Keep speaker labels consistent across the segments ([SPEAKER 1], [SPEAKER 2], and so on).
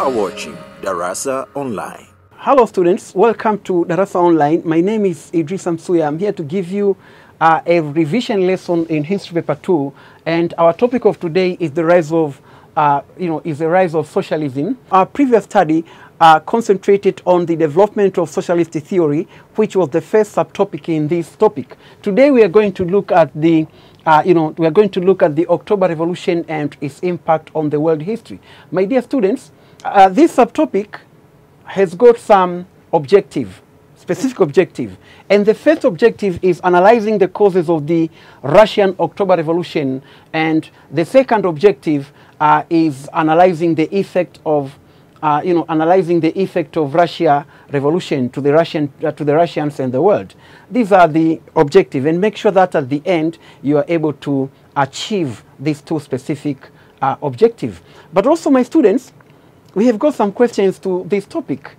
[SPEAKER 1] are watching Darasa Online.
[SPEAKER 2] Hello students, welcome to Darasa Online. My name is Idris Amsuya. I'm here to give you a revision lesson in History Paper 2, and our topic of today is the rise of socialism. Our previous study concentrated on the development of socialist theory, which was the first subtopic in this topic. Today we are going to look at the October Revolution and its impact on the world history. My dear students, this subtopic has got some specific objective. And the first objective is analyzing the causes of the Russian October Revolution. And the second objective is analyzing the effect of Russia revolution to the Russians and the world. These are the objectives, and make sure that at the end you are able to achieve these two specific objectives. But also, my students, we have got some questions to this topic,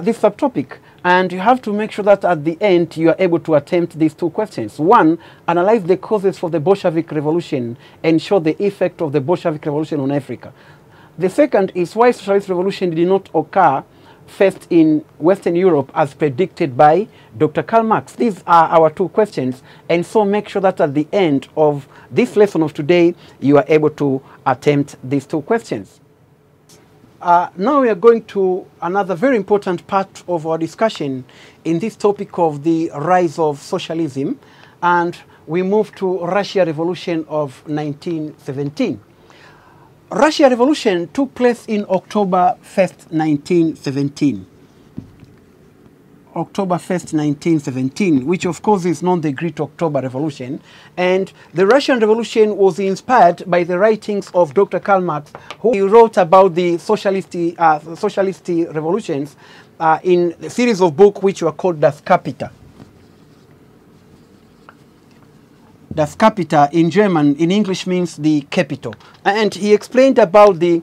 [SPEAKER 2] this subtopic, and you have to make sure that at the end you are able to attempt these two questions. One, analyze the causes for the Bolshevik Revolution and show the effect of the Bolshevik Revolution on Africa. The second is why socialist revolution did not occur first in Western Europe as predicted by Dr. Karl Marx. These are our two questions, and so make sure that at the end of this lesson of today you are able to attempt these two questions. Now we are going to another very important part of our discussion in this topic of the rise of socialism, and we move to Russia Revolution of 1917. Russia Revolution took place in October 1st, 1917. October 1st, 1917, which of course is known the Great October Revolution. And the Russian Revolution was inspired by the writings of Dr. Karl Marx, who wrote about the socialist revolutions in a series of books which were called Das Kapital. Das Kapital in German, in English means the capital. And he explained about the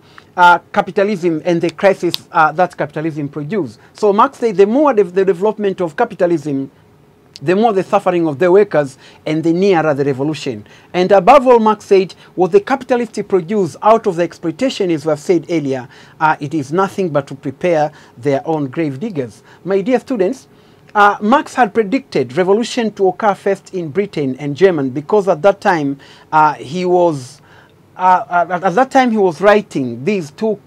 [SPEAKER 2] capitalism and the crisis that capitalism produced. So Marx said the more the development of capitalism, the more the suffering of the workers and the nearer the revolution. And above all, Marx said, what the capitalists produce out of the exploitation, as we have said earlier, it is nothing but to prepare their own grave diggers. My dear students, Marx had predicted revolution to occur first in Britain and Germany, because at that time he was writing, these two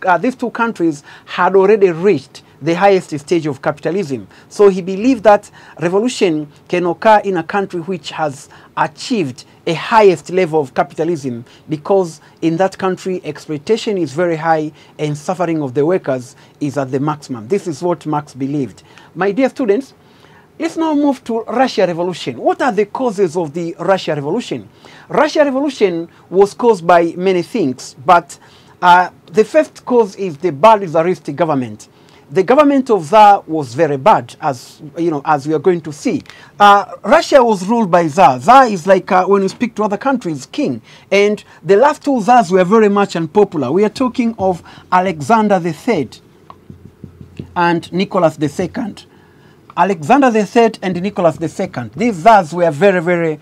[SPEAKER 2] countries had already reached the highest stage of capitalism. So he believed that revolution can occur in a country which has achieved a highest level of capitalism, because in that country exploitation is very high and suffering of the workers is at the maximum. This is what Marx believed. My dear students, let's now move to Russia Revolution. What are the causes of the Russia Revolution? Russia Revolution was caused by many things, but the first cause is the bad Tsarist government. The government of Tsar was very bad, as we are going to see. Russia was ruled by Tsar. Tsar is like when you speak to other countries, king. And the last two Tsars were very much unpopular. We are talking of Alexander III and Nicholas II. Alexander III and Nicholas II. These Tsars were very,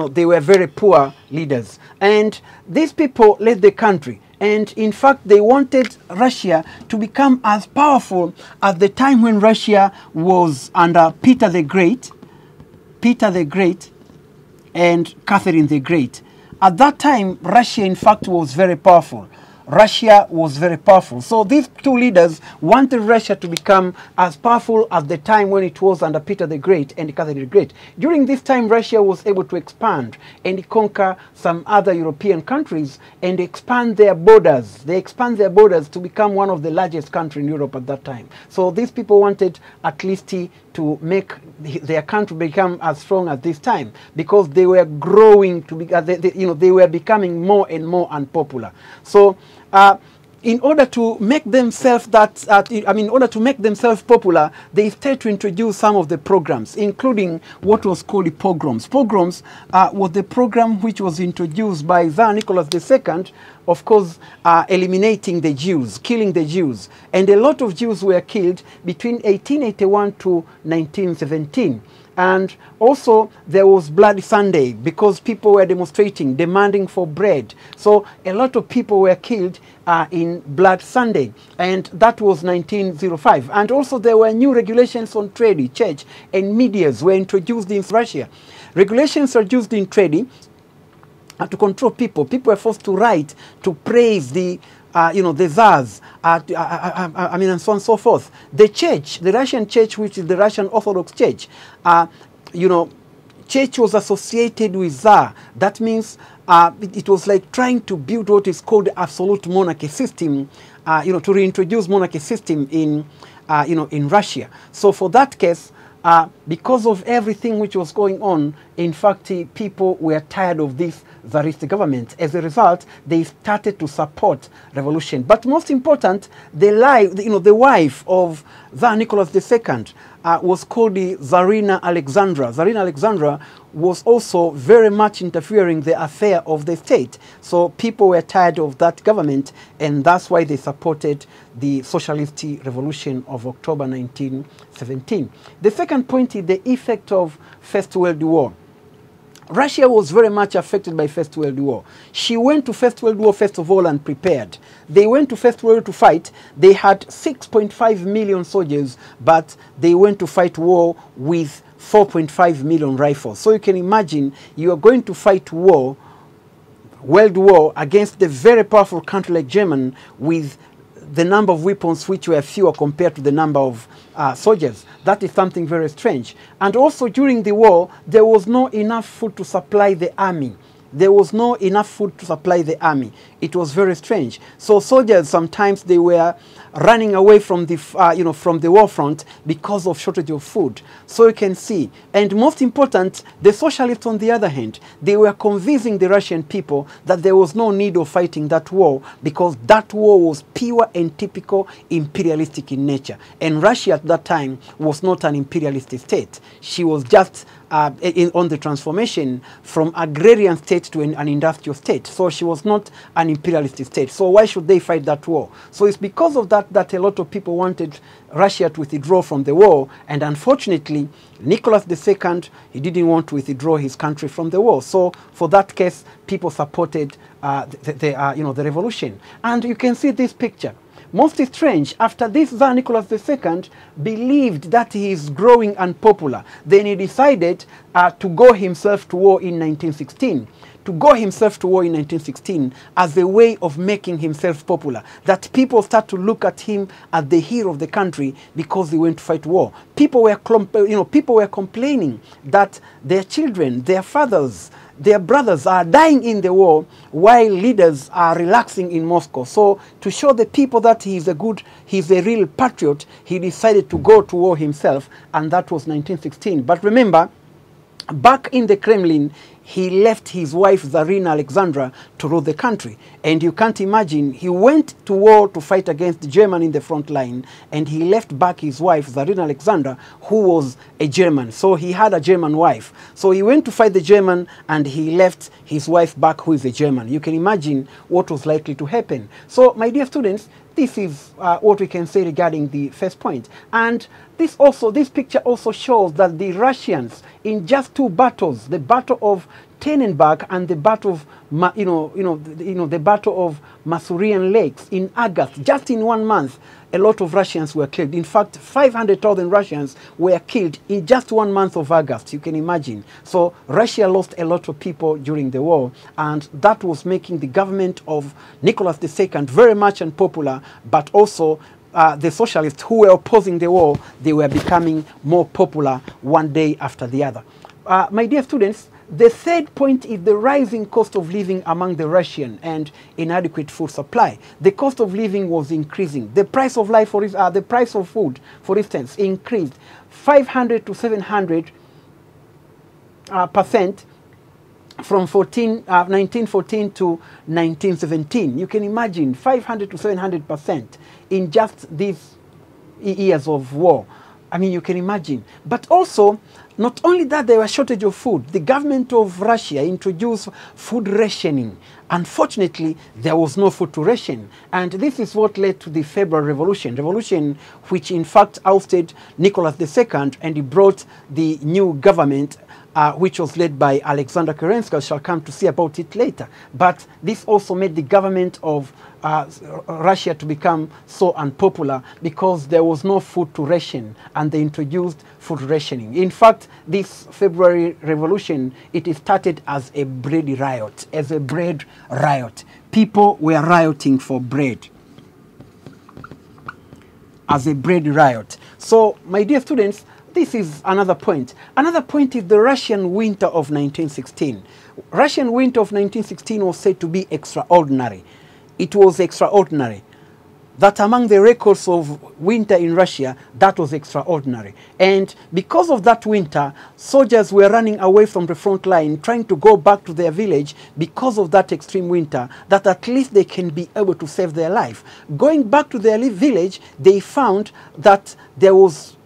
[SPEAKER 2] they were very poor leaders. And these people led the country. And in fact, they wanted Russia to become as powerful as the time when Russia was under Peter the Great and Catherine the Great. At that time, Russia, in fact, was very powerful. Russia was very powerful. So these two leaders wanted Russia to become as powerful as the time when it was under Peter the Great and Catherine the Great. During this time, Russia was able to expand and conquer some other European countries and expand their borders. They expand their borders to become one of the largest countries in Europe at that time. So these people wanted at least to make their country become as strong as this time, because they were growing to be, they were becoming more and more unpopular. So in order to make themselves popular, they started to introduce some of the programs, including what was called the pogroms. Pogroms was the program which was introduced by Tsar Nicholas II, of course, eliminating the Jews, killing the Jews. And a lot of Jews were killed between 1881 to 1917. And also there was Bloody Sunday because people were demonstrating, demanding for bread. So a lot of people were killed in Blood Sunday, and that was 1905. And also there were new regulations on trade, church, and medias were introduced in Russia. Regulations are used in trade to control people. People were forced to write, to praise the the czars, and so on and so forth. The church, the Russian church, which is the Russian Orthodox Church, church was associated with czar. That means it was like trying to build what is called absolute monarchy system, to reintroduce monarchy system in, in Russia. So for that case, because of everything which was going on, in fact, people were tired of this czarist government. As a result, they started to support revolution. But most important, the wife of Tsar Nicholas II was called the Tsarina Alexandra. Tsarina Alexandra was also very much interfering the affair of the state. So people were tired of that government, and that's why they supported the socialist revolution of October 1917. The second point is the effect of First World War. Russia was very much affected by First World War. She went to First World War first of all and prepared. They went to First World War to fight. They had 6.5 million soldiers, but they went to fight war with 4.5 million rifles. So you can imagine you are going to fight World War against the very powerful country like Germany with the number of weapons which were fewer compared to the number of soldiers. That is something very strange. And also during the war, there was not enough food to supply the army. There was not enough food to supply the army. It was very strange. So soldiers, sometimes they were running away from the, from the war front because of shortage of food. So you can see. And most important, the socialists, on the other hand, they were convincing the Russian people that there was no need of fighting that war because that war was pure and typical imperialistic in nature. And Russia at that time was not an imperialist state. She was just on the transformation from agrarian state to an industrial state. So she was not an imperialist state. So why should they fight that war? So it's because of that that a lot of people wanted Russia to withdraw from the war. And unfortunately, Nicholas II, he didn't want to withdraw his country from the war. So for that case, people supported the revolution. And you can see this picture. Most strange, after this, Tsar Nicholas II believed that he is growing unpopular. Then he decided to go himself to war in 1916. To go himself to war in 1916 as a way of making himself popular. That people start to look at him as the hero of the country because he went to fight war. People were, people were complaining that their children, their fathers, their brothers are dying in the war while leaders are relaxing in Moscow. So to show the people that he's a real patriot, he decided to go to war himself, and that was 1916. But remember, back in the Kremlin, he left his wife Tsarina Alexandra to rule the country. And you can't imagine, he went to war to fight against Germany in the front line, and he left back his wife Tsarina Alexandra, who was a German. So he had a German wife. So he went to fight the German, and he left his wife back, who is a German. You can imagine what was likely to happen. So my dear students, this is what we can say regarding the first point. And this picture also shows that the Russians, in just two battles, the Battle of Tannenberg and the Battle of the Battle of Masurian Lakes in August, just in 1 month, a lot of Russians were killed. In fact, 500,000 Russians were killed in just 1 month of August. You can imagine. So Russia lost a lot of people during the war, and that was making the government of Nicholas II very much unpopular, but also the socialists who were opposing the war, they were becoming more popular one day after the other. My dear students, the third point is the rising cost of living among the Russian and inadequate food supply. The cost of living was increasing. The price of life, the price of food, for instance, increased 500 to 700% from 1914 to 1917. You can imagine 500 to 700% in just these years of war. I mean, you can imagine. But also, Not only that, there was shortage of food. The government of Russia introduced food rationing. Unfortunately, there was no food to ration. And this is what led to the February Revolution, which in fact ousted Nicholas II, and he brought the new government, which was led by Alexander Kerensky. I shall come to see about it later. But this also made the government of Russia to become so unpopular because there was no food to ration, and they introduced food rationing. In fact, this February Revolution, it started as a bread riot, People were rioting for bread, as a bread riot. So, my dear students, this is another point. Another point is the Russian winter of 1916. Russian winter of 1916 was said to be extraordinary. It was extraordinary. That among the records of winter in Russia, that was extraordinary. And because of that winter, soldiers were running away from the front line, trying to go back to their village because of that extreme winter, that at least they can be able to save their life. Going back to their village, they found that there was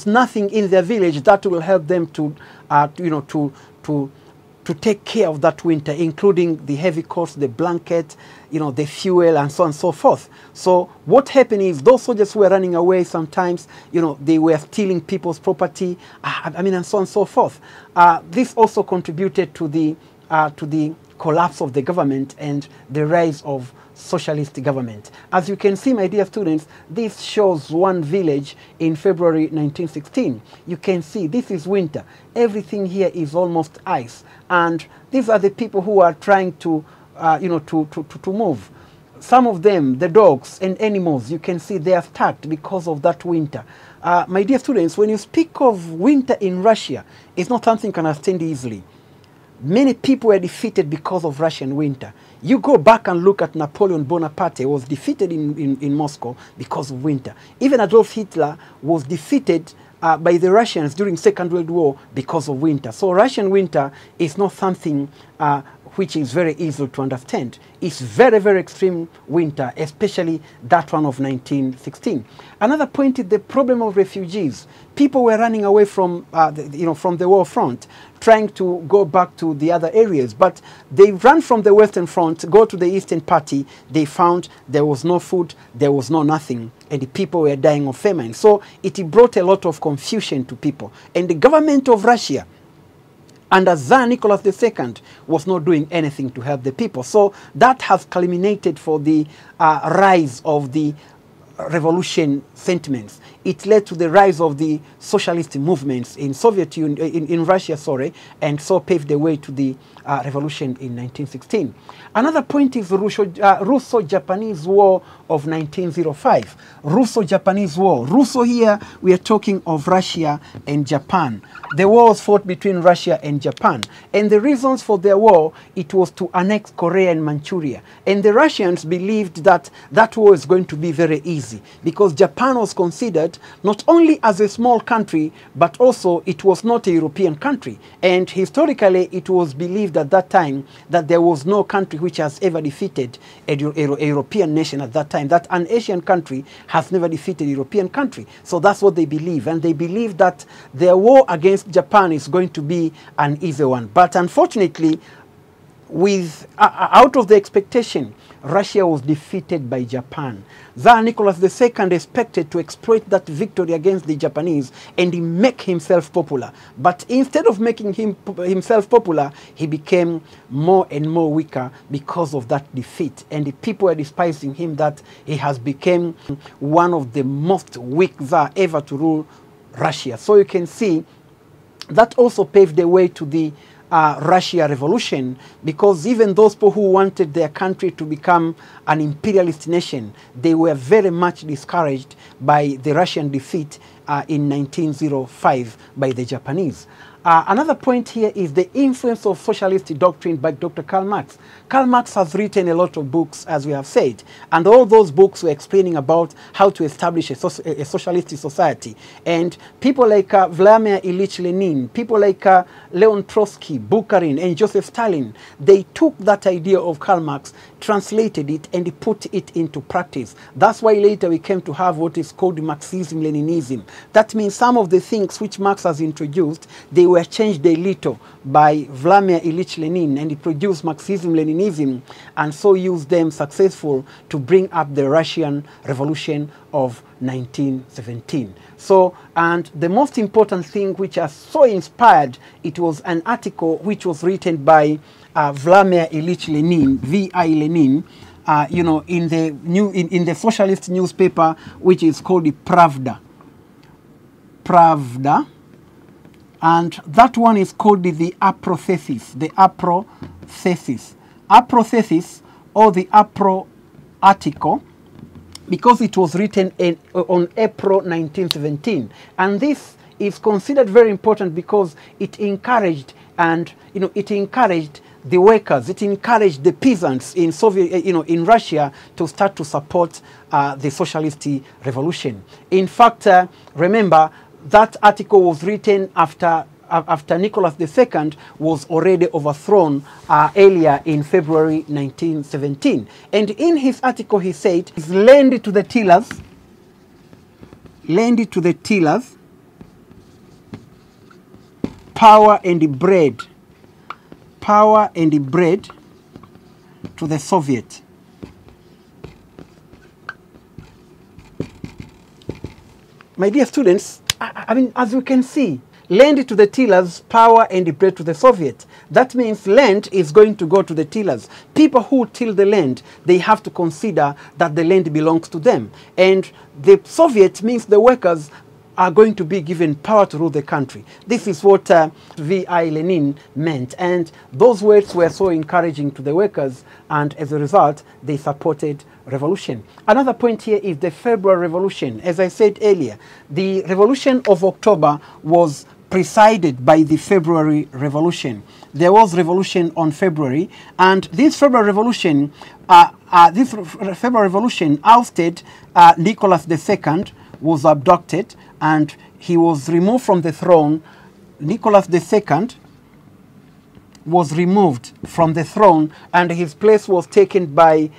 [SPEAKER 2] nothing in their village that will help them to take care of that winter, including the heavy coats, the blanket, the fuel, and so on and so forth. So what happened is those soldiers who were running away sometimes, they were stealing people's property, and so on and so forth. This also contributed to the collapse of the government and the rise of socialist government. As you can see, my dear students, this shows one village in February 1916. You can see this is winter. Everything here is almost ice. And these are the people who are trying to, to move. Some of them, the dogs and animals, you can see they are stuck because of that winter. My dear students, when you speak of winter in Russia, it's not something you can understand easily. Many people were defeated because of Russian winter. You go back and look at Napoleon Bonaparte, was defeated in Moscow because of winter. Even Adolf Hitler was defeated by the Russians during Second World War because of winter. So Russian winter is not something which is very easy to understand. It's very, very extreme winter, especially that one of 1916. Another point is the problem of refugees. People were running away from, from the war front, trying to go back to the other areas. But they ran from the Western Front, go to the Eastern Party. They found there was no food, there was no nothing, and the people were dying of famine. So it brought a lot of confusion to people. And the government of Russia, under Tsar Nicholas II, was not doing anything to help the people. So that has culminated for the rise of the revolution sentiments. It led to the rise of the socialist movements in Soviet Union, in Russia, and so paved the way to the revolution in 1916. Another point is the Russo-Japanese War of 1905. Russo-Japanese War. Russo here, we are talking of Russia and Japan. The war was fought between Russia and Japan. And the reasons for their war, it was to annex Korea and Manchuria. And the Russians believed that that war is going to be very easy because Japan was considered not only as a small country, but also it was not a European country. And historically, it was believed at that time that there was no country which has ever defeated a European nation at that time, that an Asian country has never defeated a European country. So that's what they believe. And they believe that their war against Japan is going to be an easy one. But unfortunately, with out of the expectation, Russia was defeated by Japan. Tsar Nicholas II expected to exploit that victory against the Japanese and he make himself popular. But instead of making himself popular, he became more and more weaker because of that defeat. And the people were despising him, that he has become one of the most weak Tsar ever to rule Russia. So you can see that also paved the way to the Russia Revolution, because even those people who wanted their country to become an imperialist nation, they were very much discouraged by the Russian defeat in 1905 by the Japanese. Another point here is the influence of socialist doctrine by Dr. Karl Marx. Karl Marx has written a lot of books, as we have said, and all those books were explaining about how to establish a socialist society. And people like Vladimir Ilyich Lenin, people like Leon Trotsky, Bukharin, and Joseph Stalin, they took that idea of Karl Marx, translated it, and put it into practice. That's why later we came to have what is called Marxism-Leninism. That means some of the things which Marx has introduced, they were changed a little by Vladimir Ilyich Lenin, and he produced Marxism-Leninism, and so used them successful to bring up the Russian Revolution of 1917. So, and the most important thing which has so inspired, it was an article which was written by Vladimir Ilyich Lenin, V.I. Lenin, you know, in the socialist newspaper, which is called the Pravda. Pravda. And that one is called the aprothesis, the aprothesis. Aprothesis, or the apro article, because it was written on April 1917. And this is considered very important because it encouraged, and it encouraged the workers, it encouraged the peasants in in Russia to start to support the socialist revolution. In fact, remember, that article was written after Nicholas II was already overthrown earlier in February 1917. And in his article he said, "Lend to the tillers, power and bread to the Soviet." My dear students, I mean, as you can see, lend to the tillers, power and bread to the Soviet. That means land is going to go to the tillers. People who till the land, they have to consider that the land belongs to them. And the Soviet means the workers are going to be given power to rule the country. This is what V.I. Lenin meant. And those words were so encouraging to the workers, and as a result, they supported revolution. Another point here is the February Revolution. As I said earlier, the Revolution of October was presided by the February Revolution. There was revolution on February, and this February Revolution, ousted Nicholas II, was abducted, and he was removed from the throne. Nicholas II was removed from the throne, and his place was taken by,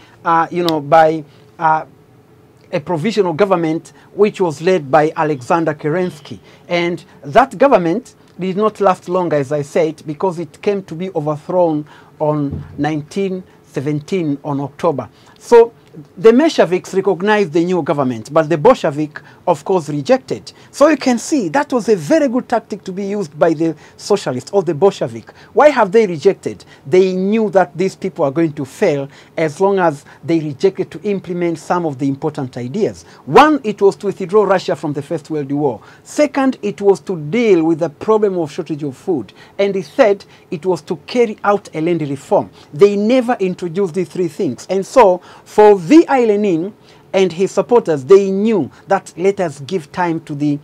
[SPEAKER 2] a provisional government which was led by Alexander Kerensky. And that government did not last long, as I said, because it came to be overthrown on 1917 on October. So the Mensheviks recognized the new government, but the Bolshevik, of course, rejected. So you can see that was a very good tactic to be used by the socialists or the Bolshevik. Why have they rejected? They knew that these people are going to fail as long as they rejected to implement some of the important ideas. One, it was to withdraw Russia from the First World War. Second, it was to deal with the problem of shortage of food. And the third, it was to carry out a land reform. They never introduced these three things. And so, for V.I. Lenin and his supporters, they knew that let us give time to the,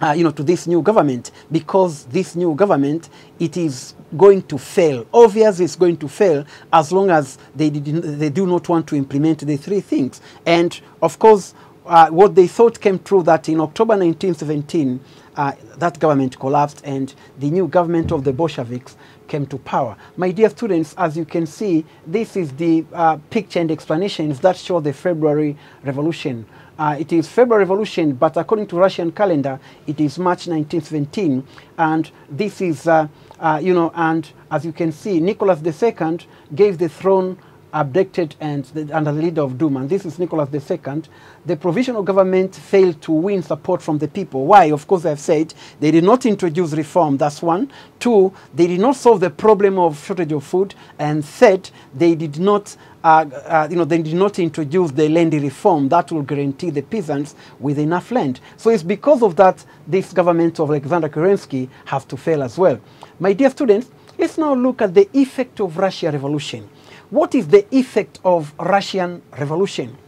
[SPEAKER 2] to this new government, because this new government, it is going to fail. Obviously, it's going to fail as long as they do not want to implement the three things. And of course, what they thought came true, that in October 1917, that government collapsed and the new government of the Bolsheviks came to power. My dear students, as you can see, this is the picture and explanations that show the February Revolution. It is February Revolution, but according to Russian calendar, it is March 1917. And this is, and as you can see, Nicholas II gave the throne, abdicated, and under the leader of Duma. And this is Nicholas II. The provisional government failed to win support from the people. Why? Of course, I've said they did not introduce reform. That's one. Two, they did not solve the problem of shortage of food. And third, they did not, they did not introduce the land reform that will guarantee the peasants with enough land. So it's because of that this government of Alexander Kerensky has to fail as well. My dear students, let's now look at the effect of Russian Revolution. What is the effect of Russian Revolution?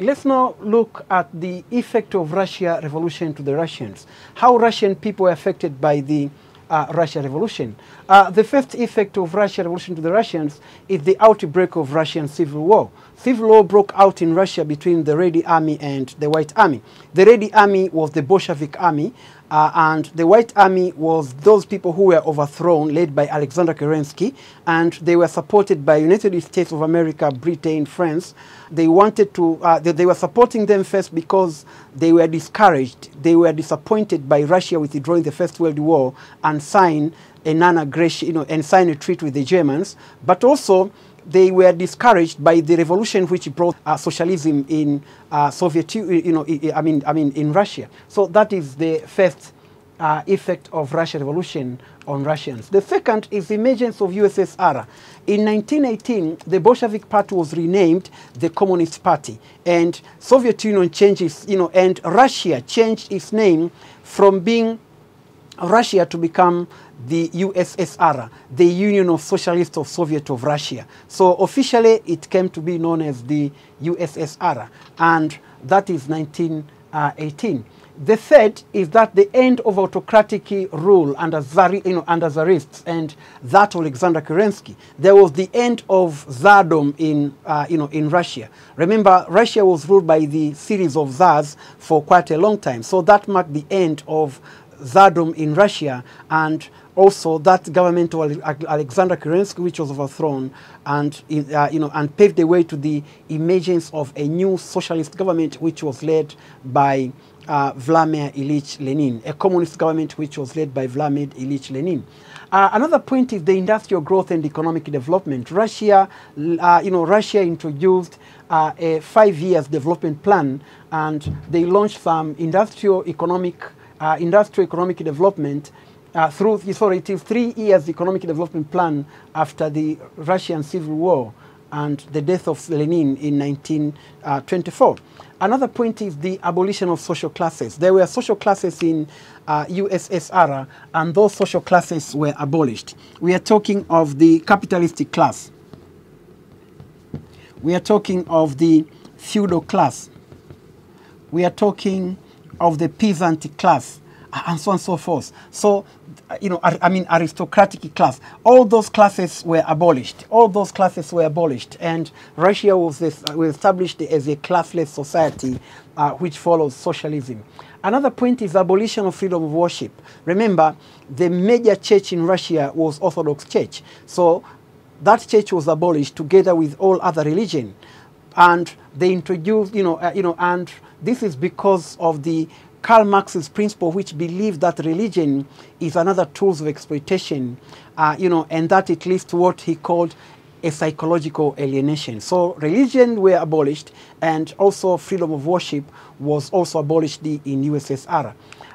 [SPEAKER 2] Let's now look at the effect of Russia revolution to the Russians. How Russian people were affected by the Russia revolution. The first effect of Russia revolution to the Russians is the outbreak of Russian civil war. Civil war broke out in Russia between the Red Army and the White Army. The Red Army was the Bolshevik army, and the White Army was those people who were overthrown, led by Alexander Kerensky, and they were supported by United States of America, Britain, France. They wanted to, they were supporting them first because they were discouraged. They were disappointed by Russia withdrawing the First World War and sign a non-aggression, and sign a treaty with the Germans, but also they were discouraged by the revolution which brought socialism in Soviet, in Russia. So that is the first effect of Russia revolution on Russians. The second is the emergence of USSR. In 1918, the Bolshevik Party was renamed the Communist Party, and Soviet Union changed its, and Russia changed its name from being Russia to become the USSR, the Union of Socialists of Soviet of Russia. So officially it came to be known as the USSR, and that is 1918. The third is that the end of autocratic rule under Tsarists and that of Alexander Kerensky. There was the end of Tsardom in Russia. Remember, Russia was ruled by the series of Tsars for quite a long time. So that marked the end of Tsardom in Russia, and also that government of Alexander Kerensky, which was overthrown, and and paved the way to the emergence of a new socialist government, which was led by Vladimir Ilyich Lenin, a communist government which was led by Vladimir Ilyich Lenin. Another point is the industrial growth and economic development. Russia, Russia introduced a 5 years development plan, and they launched some industrial economic development it is 3 years economic development plan after the Russian Civil War and the death of Lenin in 1924. Another point is the abolition of social classes. There were social classes in USSR, and those social classes were abolished. We are talking of the capitalistic class. We are talking of the feudal class. We are talking of the peasant class, and so on and so forth. So, aristocratic class. All those classes were abolished. All those classes were abolished, and Russia was established as a classless society which follows socialism. Another point is abolition of freedom of worship. Remember, the major church in Russia was Orthodox Church. So that church was abolished together with all other religion, and they introduced, and this is because of the Karl Marx's principle, which believed that religion is another tool of exploitation, and that it leads to what he called a psychological alienation. So religion were abolished, and also freedom of worship was also abolished in USSR.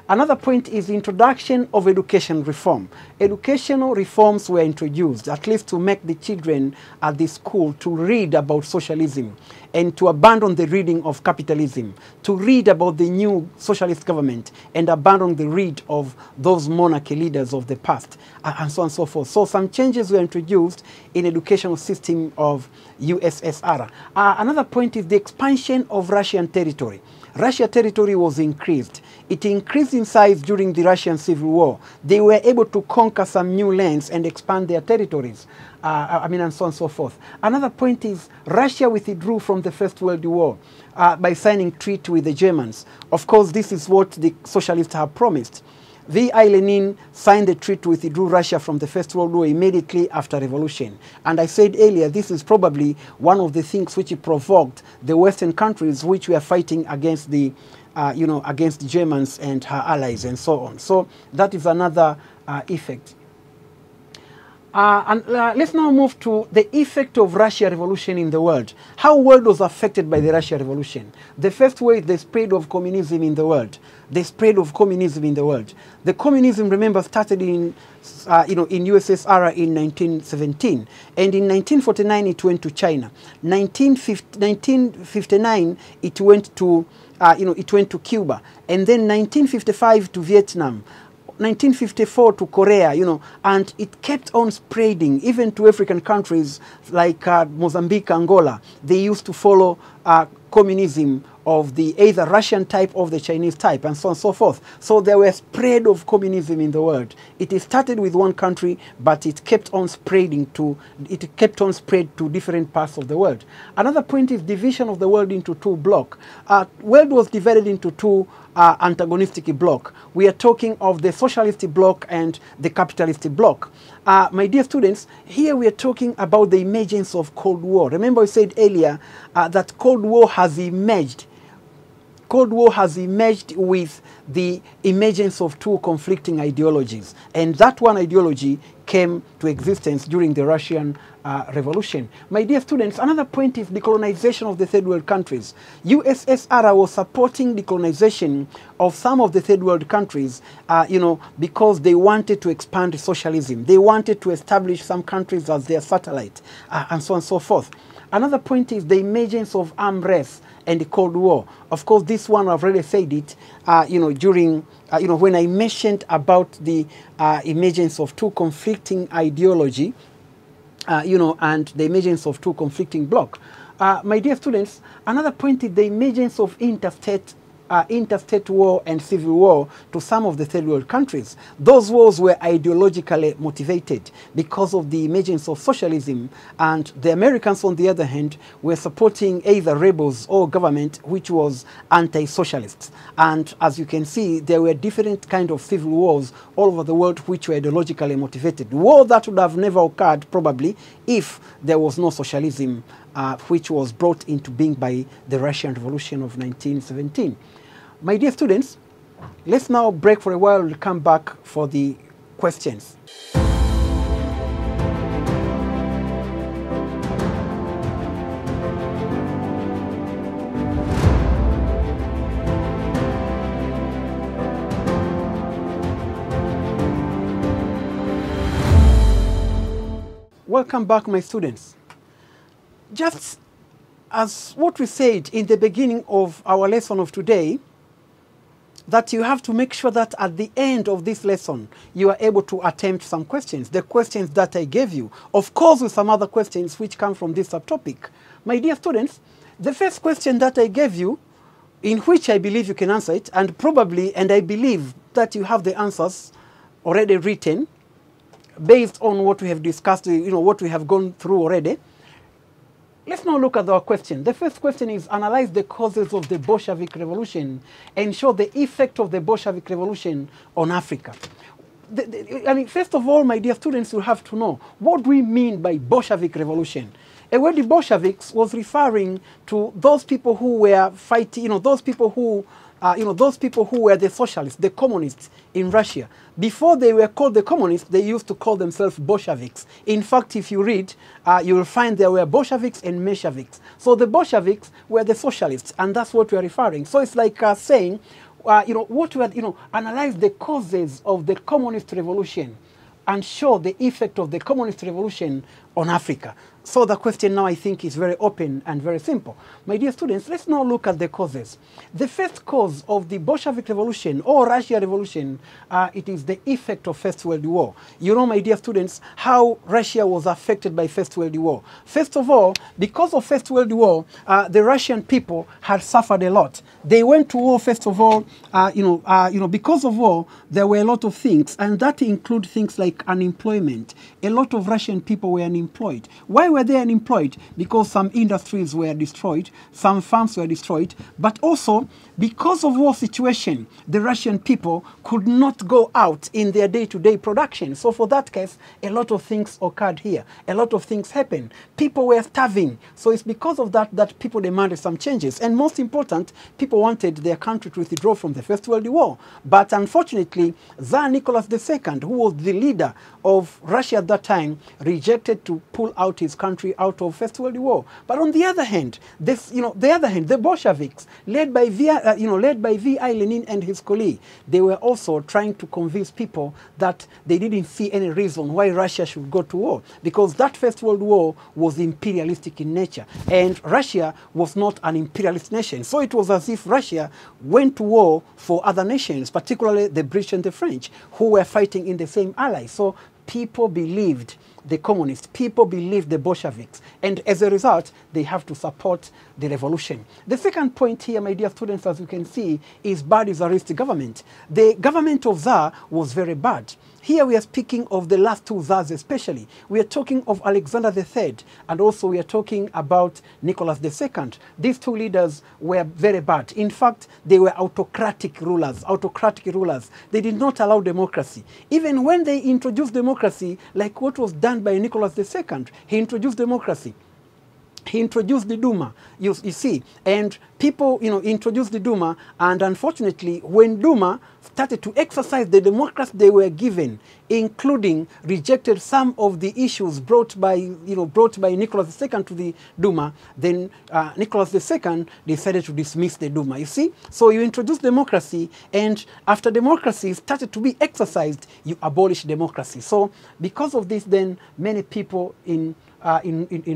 [SPEAKER 2] Another point is the introduction of education reform. Educational reforms were introduced, at least to make the children at the school to read about socialism and to abandon the reading of capitalism, to read about the new socialist government and abandon the read of those monarchy leaders of the past, and so on and so forth. So some changes were introduced in educational system of USSR. Another point is the expansion of Russian territory. Russian territory was increased. It increased in size during the Russian Civil War. They were able to conquer some new lands and expand their territories, and so on and so forth. Another point is Russia withdrew from the First World War by signing treaty with the Germans. Of course, this is what the socialists have promised. V.I. Lenin signed the treaty to withdraw Russia from the First World War immediately after revolution. And I said earlier, this is probably one of the things which provoked the Western countries which were fighting against the, against the Germans and her allies and so on. So that is another effect. Let's now move to the effect of Russia revolution in the world. How the world was affected by the Russia revolution. The first way is the spread of communism in the world. The spread of communism in the world. The communism, remember, started in USSR in 1917, and in 1949 it went to China. 1959 it went to Cuba, and then 1955 to Vietnam. 1954 to Korea, and it kept on spreading even to African countries like Mozambique, Angola. They used to follow communism of the either Russian type or the Chinese type, and so on and so forth. So there were spread of communism in the world. It started with one country, but it kept on spreading to different parts of the world. Another point is division of the world into two blocks. World was divided into two antagonistic block. We are talking of the socialist bloc and the capitalist bloc. My dear students, here we are talking about the emergence of Cold War. Remember we said earlier that Cold War has emerged. Cold War has emerged with the emergence of two conflicting ideologies. And that one ideology came to existence during the Russian Revolution. My dear students, another point is decolonization of the third world countries. USSR was supporting decolonization of some of the third world countries, because they wanted to expand socialism. They wanted to establish some countries as their satellite, and so on and so forth. Another point is the emergence of Unrest and the Cold War. Of course, this one I've already said it, during, when I mentioned about the emergence of two conflicting ideology, and the emergence of two conflicting blocs. My dear students, another point is the emergence of interstate war and civil war to some of the third world countries. Those wars were ideologically motivated because of the emergence of socialism, and the Americans, on the other hand, were supporting either rebels or government which was anti-socialist. And as you can see, there were different kind of civil wars all over the world which were ideologically motivated. War that would have never occurred probably if there was no socialism, which was brought into being by the Russian Revolution of 1917. My dear students, let's now break for a while and come back for the questions. Welcome back, my students. Just as what we said in the beginning of our lesson of today, that you have to make sure that at the end of this lesson, you are able to attempt some questions, the questions that I gave you. Of course, with some other questions which come from this subtopic. My dear students, the first question that I gave you, in which I believe you can answer it, and I believe that you have the answers already written, based on what we have discussed, what we have gone through already. Let's now look at our question. The first question is, analyze the causes of the Bolshevik Revolution and show the effect of the Bolshevik Revolution on Africa. First of all, my dear students, you have to know, what do we mean by Bolshevik Revolution? And when the Bolsheviks was referring to those people who were fighting, those people who were the socialists, the communists in Russia. Before they were called the communists, they used to call themselves Bolsheviks. In fact, if you read, you will find there were Bolsheviks and Mensheviks. So the Bolsheviks were the socialists, and that's what we are referring. So it's like saying, analyze the causes of the communist revolution and show the effect of the communist revolution on Africa. So the question now, I think, is very open and very simple. My dear students, let's now look at the causes. The first cause of the Bolshevik Revolution or Russia Revolution, it is the effect of First World War. You know, my dear students, how Russia was affected by First World War. First of all, because of First World War, the Russian people had suffered a lot. They went to war, first of all, because of war, there were a lot of things, and that include things like unemployment. A lot of Russian people were unemployed. Why were they unemployed? Because some industries were destroyed, some farms were destroyed, but also because of war situation, the Russian people could not go out in their day-to-day production. So for that case, a lot of things occurred here. A lot of things happened. People were starving. So it's because of that that people demanded some changes. And most important, people wanted their country to withdraw from the First World War. But unfortunately, Tsar Nicholas II, who was the leader of Russia at that time, rejected to to pull out his country out of First World War. But on the other hand, the Bolsheviks, led by V.I. Lenin and his colleague, they were also trying to convince people that they didn't see any reason why Russia should go to war, because that First World War was imperialistic in nature, and Russia was not an imperialist nation. So it was as if Russia went to war for other nations, particularly the British and the French, who were fighting in the same ally. So people believed the communists, people believed the Bolsheviks, and as a result, they have to support the revolution. The second point here, my dear students, as you can see, is bad Tsarist government. The government of Tsar was very bad. Here we are speaking of the last two Tsars especially. We are talking of Alexander III, and also we are talking about Nicholas II. These two leaders were very bad. In fact, they were autocratic rulers. They did not allow democracy. Even when they introduced democracy, like what was done by Nicholas II, he introduced democracy. He introduced the Duma, you see, and people, introduced the Duma, and unfortunately, when Duma started to exercise the democracy they were given, including rejected some of the issues brought by Nicholas II to the Duma, then Nicholas II decided to dismiss the Duma, you see. So you introduce democracy, and after democracy started to be exercised, you abolish democracy. So because of this, then many people in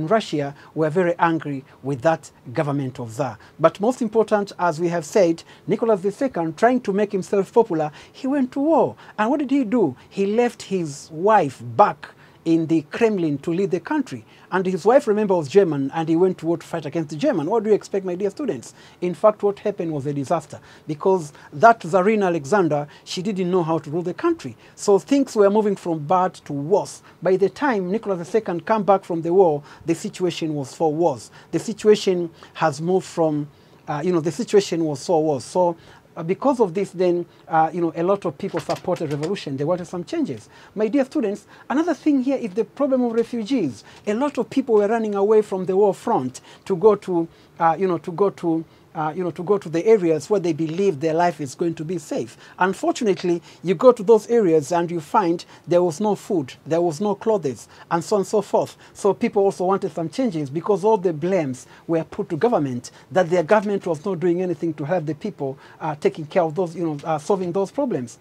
[SPEAKER 2] Russia were very angry with that government of Tsar. But most important, as we have said, Nicholas II, trying to make himself popular, he went to war. And what did he do? He left his wife back in the Kremlin to lead the country. And his wife, remember, was German, and he went to war to fight against the German. What do you expect, my dear students? In fact, what happened was a disaster, because that Tsarina Alexander, she didn't know how to rule the country. So things were moving from bad to worse. By the time Nicholas II came back from the war, the situation was so worse. The situation has moved from, the situation was so worse. So because of this, then, a lot of people supported revolution. They wanted some changes. My dear students, another thing here is the problem of refugees. A lot of people were running away from the war front to go to, to go to the areas where they believe their life is going to be safe. Unfortunately, you go to those areas and you find there was no food, there was no clothes, and so on and so forth. So people also wanted some changes, because all the blames were put to government, that their government was not doing anything to help the people taking care of those, solving those problems.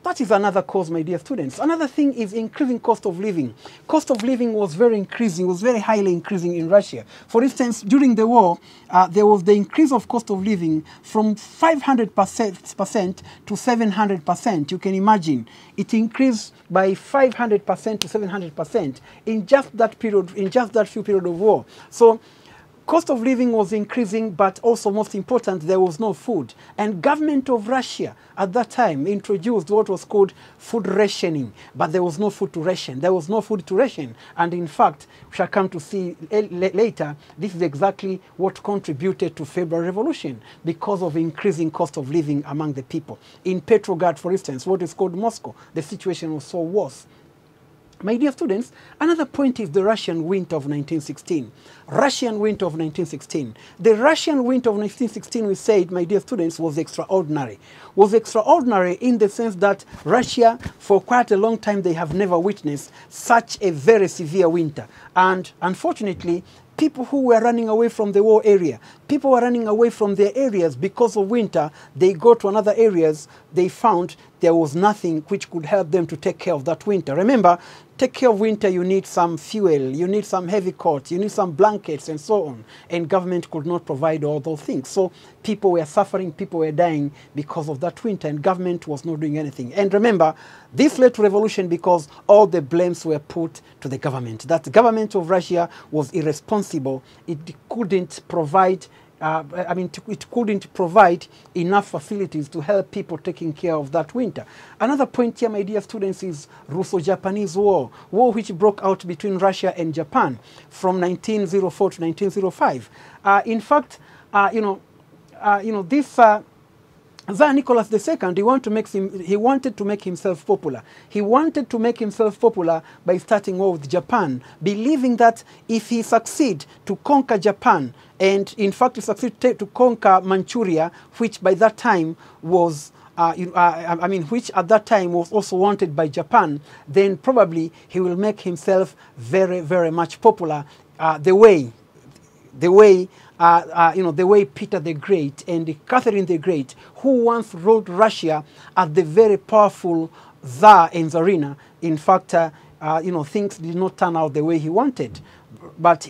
[SPEAKER 2] That is another cause, my dear students. Another thing is increasing cost of living. Cost of living was very highly increasing in Russia. For instance, during the war, there was the increase of cost of living from 500% to 700%. You can imagine. It increased by 500% to 700% in just that period, in just that few period of war. So cost of living was increasing, but also most important, there was no food. And government of Russia at that time introduced what was called food rationing, but there was no food to ration. There was no food to ration. And in fact, we shall come to see later, this is exactly what contributed to February Revolution, because of increasing cost of living among the people. In Petrograd, for instance, what is called Moscow, the situation was so worse. My dear students, another point is the Russian winter of 1916. Russian winter of 1916. The Russian winter of 1916, we said, my dear students, was extraordinary. Was extraordinary in the sense that Russia, for quite a long time, they have never witnessed such a very severe winter. And unfortunately, people who were running away from the war area, people were running away from their areas because of winter. They go to another areas. They found there was nothing which could help them to take care of that winter. Remember, take care of winter, you need some fuel, you need some heavy coats, you need some blankets and so on. And government could not provide all those things. So people were suffering, people were dying because of that winter, and government was not doing anything. And remember, this led to revolution because all the blames were put to the government. That the government of Russia was irresponsible. It couldn't provide it couldn't provide enough facilities to help people taking care of that winter. Another point here, my dear students, is Russo-Japanese War, which broke out between Russia and Japan from 1904 to 1905. In fact, this Tsar Nicholas II, he wanted to make himself popular. He wanted to make himself popular by starting war with Japan, believing that if he succeed to conquer Japan, and in fact he succeeded to conquer Manchuria, which by that time was I mean, which at that time was also wanted by Japan, then probably he will make himself very, very much popular the way the way Peter the Great and Catherine the Great, who once ruled Russia as the very powerful Tsar and Tsarina, in fact, things did not turn out the way he wanted. But,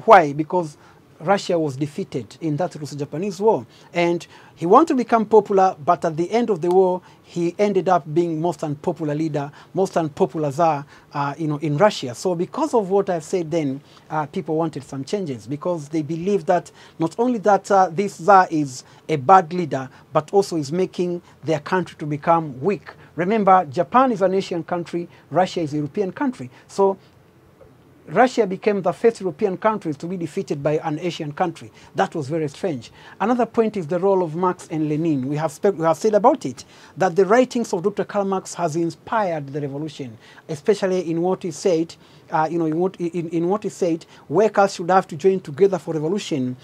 [SPEAKER 2] why? Because Russia was defeated in that Russo-Japanese war. And he wanted to become popular, but at the end of the war, he ended up being most unpopular leader, most unpopular Tsar, in Russia. So because of what I've said then, people wanted some changes because they believed that not only that this Tsar is a bad leader, but also is making their country to become weak. Remember, Japan is an Asian country, Russia is a European country. So Russia became the first European country to be defeated by an Asian country. That was very strange. Another point is the role of Marx and Lenin. We have said about it, that the writings of Dr. Karl Marx has inspired the revolution, especially in what he said, in what he said, workers should have to join together for revolution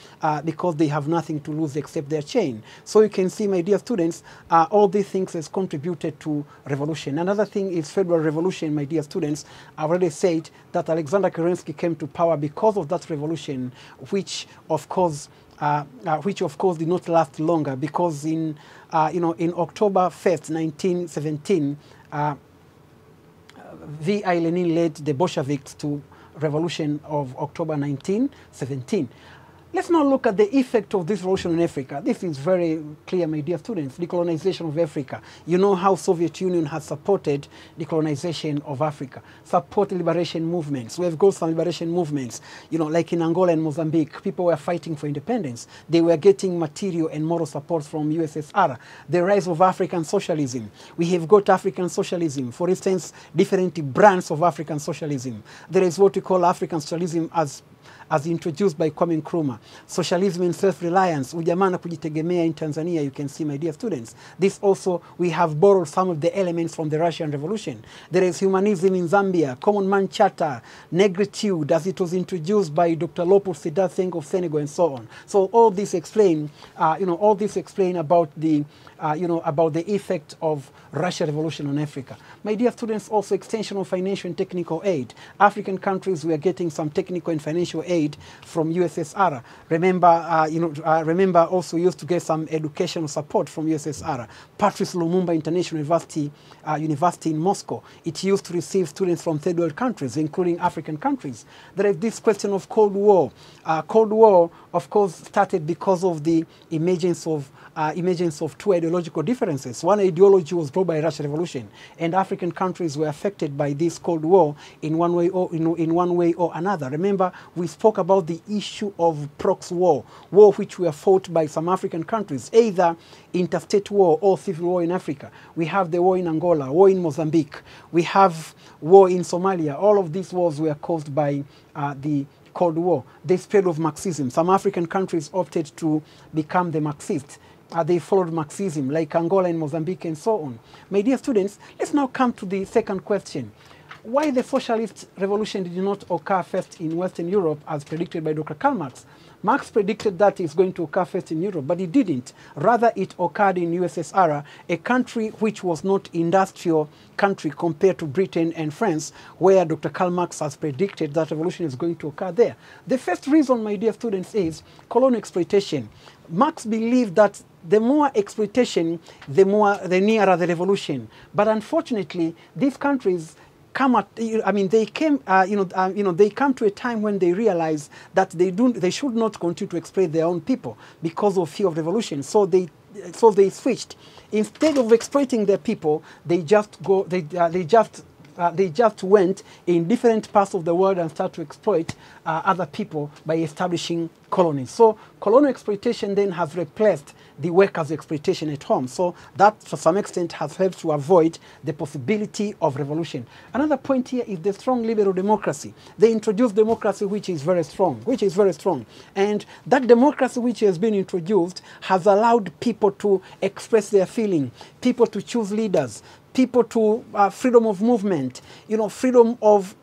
[SPEAKER 2] because they have nothing to lose except their chain. So you can see, my dear students, all these things has contributed to revolution. Another thing is Federal Revolution, my dear students. I already said that Alexander Kerensky came to power because of that revolution, which of course did not last longer, because in October 1st, 1917, V.I. Lenin led the Bolsheviks to revolution of October 1917. Let's now look at the effect of this revolution in Africa. This is very clear, my dear students, decolonization of Africa. You know how Soviet Union has supported decolonization of Africa, supported liberation movements. We have got some liberation movements, like in Angola and Mozambique. People were fighting for independence. They were getting material and moral support from USSR. The rise of African socialism. We have got African socialism. For instance, different brands of African socialism. There is what we call African socialism as introduced by Kwame Nkrumah. Socialism and self-reliance, ujamaa na kujitegemea in Tanzania, you can see, my dear students. This also, we have borrowed some of the elements from the Russian Revolution. There is humanism in Zambia, common man charter, negritude, as it was introduced by Dr. Leopold Sedar Senghor of Senegal, and so on. So all this explain, about the, about the effect of Russian Revolution on Africa. My dear students, also extension of financial and technical aid. African countries were getting some technical and financial aid from USSR. Remember, also used to get some educational support from USSR. Patrice Lumumba International University in Moscow. It used to receive students from third world countries, including African countries. There is this question of Cold War. Cold War, of course, started because of the emergence of two ideological differences. One ideology was brought by the Russian Revolution, and African countries were affected by this Cold War in one way or another. Remember, we spoke about the issue of proxy war which were fought by some African countries, either interstate war or civil war in Africa. We have the war in Angola, war in Mozambique. We have war in Somalia. All of these wars were caused by the Cold War. The spread of Marxism. Some African countries opted to become the Marxists. They followed Marxism, like Angola and Mozambique and so on. My dear students, let's now come to the second question. Why the socialist revolution did not occur first in Western Europe as predicted by Dr. Karl Marx? Marx predicted that it's going to occur first in Europe, but it didn't. Rather, it occurred in USSR, a country which was not industrial country compared to Britain and France, where Dr. Karl Marx has predicted that revolution is going to occur there. The first reason, my dear students, is colonial exploitation. Marx believed that the more exploitation, the nearer the revolution. But unfortunately, these countries they come to a time when they realize that they should not continue to exploit their own people because of fear of revolution. So they switched. Instead of exploiting their people, they just went in different parts of the world and start to exploit other people by establishing colonies. So colonial exploitation then has replaced the workers' exploitation at home. So that, to some extent, has helped to avoid the possibility of revolution. Another point here is the strong liberal democracy. They introduced democracy which is very strong, And that democracy which has been introduced has allowed people to express their feeling, people to choose leaders, people to freedom of movement, freedom of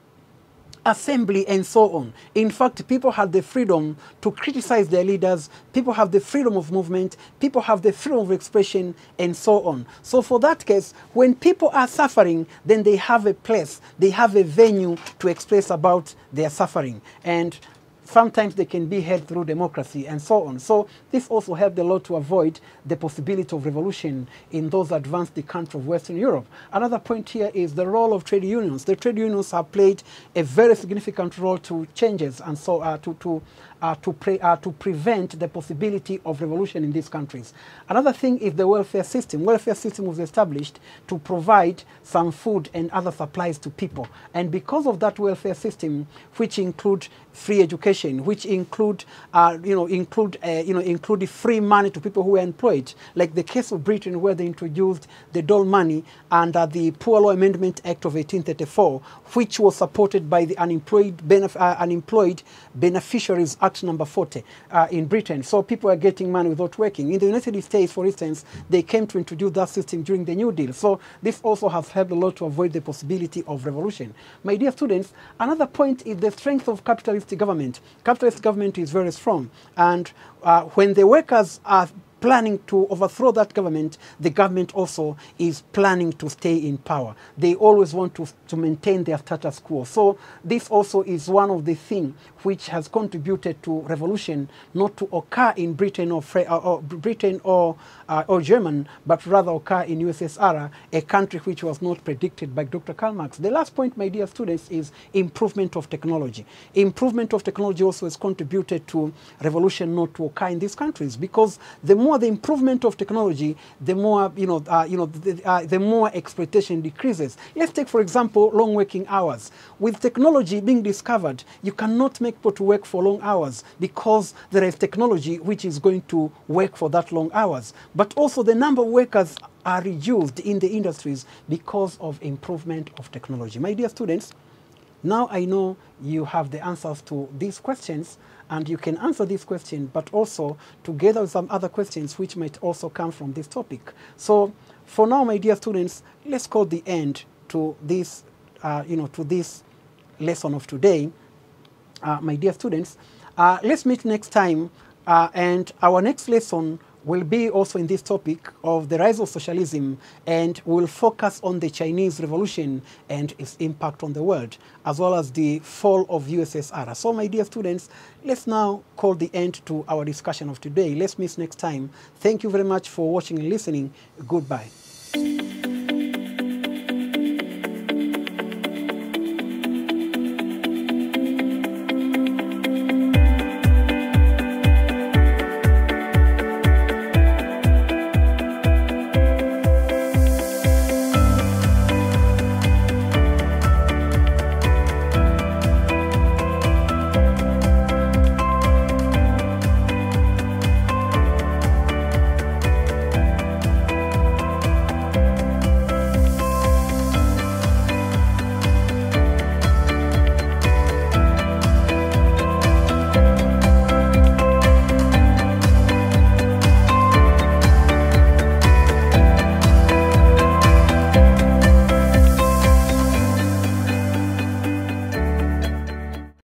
[SPEAKER 2] assembly and so on. In fact, people had the freedom to criticize their leaders, people have the freedom of movement, people have the freedom of expression and so on. So for that case, when people are suffering, then they have a place, they have a venue to express about their suffering. And sometimes they can be held through democracy and so on. So this also helped a lot to avoid the possibility of revolution in those advanced countries of Western Europe. Another point here is the role of trade unions. The trade unions have played a very significant role to changes and so to prevent the possibility of revolution in these countries. Another thing is the welfare system. Welfare system was established to provide some food and other supplies to people. And because of that welfare system, which include free education, which include free money to people who are employed, like the case of Britain where they introduced the dole money under the Poor Law Amendment Act of 1834, which was supported by the Unemployed Beneficiaries Act number 40 in Britain. So people are getting money without working. In the United States, for instance, they came to introduce that system during the New Deal. So this also has helped a lot to avoid the possibility of revolution. My dear students, another point is the strength of capitalist government. Capitalist government is very strong. And when the workers are planning to overthrow that government, the government also is planning to stay in power. They always want to maintain their status quo. So this also is one of the things which has contributed to revolution not to occur in Britain or German, but rather occur in USSR, a country which was not predicted by Dr. Karl Marx. The last point, my dear students, is improvement of technology. Improvement of technology also has contributed to revolution not to occur in these countries, because the more the improvement of technology, the more the more exploitation decreases. Let's take, for example, long working hours. With technology being discovered, you cannot make people to work for long hours because there is technology which is going to work for that long hours. But also the number of workers are reduced in the industries because of improvement of technology. My dear students, now I know you have the answers to these questions, and you can answer this question, but also together with some other questions which might also come from this topic. So for now, my dear students, let's call the end to this, to this lesson of today. My dear students, let's meet next time, and our next lesson will be also in this topic of the rise of socialism, and we'll focus on the Chinese Revolution and its impact on the world, as well as the fall of USSR. So my dear students, let's now call the end to our discussion of today. Let's meet next time. Thank you very much for watching and listening. Goodbye.